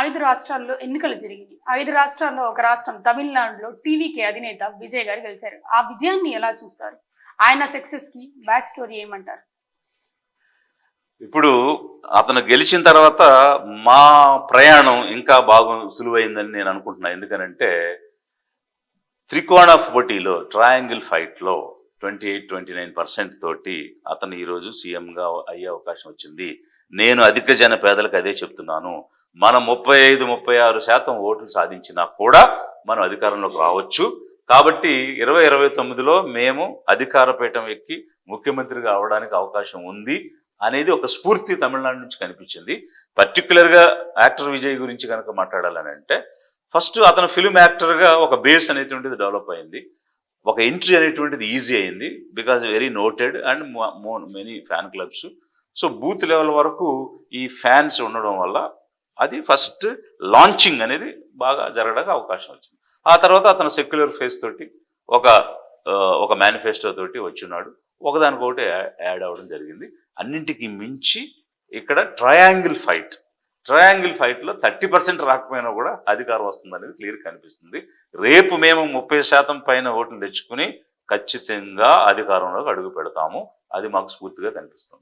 5 రాష్ట్రాల్లో ఎన్నికలు జరిగినాయి. 5 రాష్ట్రాల్లో ఒక రాష్ట్రం తమిళనాడులో టీవీకే అధినేత విజయ్ గారు గెలిచారు. ఆ విజయాన్ని ఎలా చూస్తారు? ఆయన సక్సెస్ కి బ్యాక్ స్టోరీ ఏమంటారు? ఇప్పుడు అతను గెలిచిన తర్వాత మా ప్రయాణం ఇంకా బాగా సులువైందని నేను అనుకుంటున్నా. ఎందుకనంటే త్రికోణ పోటీలో ట్రయాంగిల్ ఫైట్లో 28-29% తోటి అతను ఈరోజు సీఎంగా అయ్యే అవకాశం వచ్చింది. నేను అధిక జన పేదలకు అదే చెప్తున్నాను. మనం 35-36% ఓట్లు సాధించినా కూడా మనం అధికారంలోకి రావచ్చు. కాబట్టి 2029లో మేము అధికార పీఠం ఎక్కి ముఖ్యమంత్రిగా అవడానికి అవకాశం ఉంది అనేది ఒక స్ఫూర్తి తమిళనాడు నుంచి కనిపించింది. పర్టికులర్గా యాక్టర్ విజయ్ గురించి కనుక మాట్లాడాలని అంటే ఫస్ట్ అతను ఫిల్మ్ యాక్టర్గా ఒక బేస్ అనేటువంటిది డెవలప్ అయింది. ఒక ఎంట్రీ అనేటువంటిది ఈజీ అయింది. Because very noted and many fan clubs. So booth level వరకు ఈ ఫ్యాన్స్ ఉండడం వల్ల అది ఫస్ట్ లాంచింగ్ అనేది బాగా జరగడానికి అవకాశం వచ్చింది. ఆ తర్వాత అతను సెక్యులర్ ఫేస్ తోటి ఒక మేనిఫెస్టో తోటి వచ్చినాడు. ఒకదానికొకటి యాడ్ అవ్వడం జరిగింది. అన్నింటికి మించి ఇక్కడ ట్రయాంగిల్ ఫైట్లో 30% రాకపోయినా కూడా అధికారం వస్తుంది అనేది క్లియర్ కనిపిస్తుంది. రేపు మేము 30% పైన ఓట్లు తెచ్చుకుని ఖచ్చితంగా అధికారంలోకి అడుగు పెడతాము. అది మాకు స్ఫూర్తిగా కనిపిస్తుంది.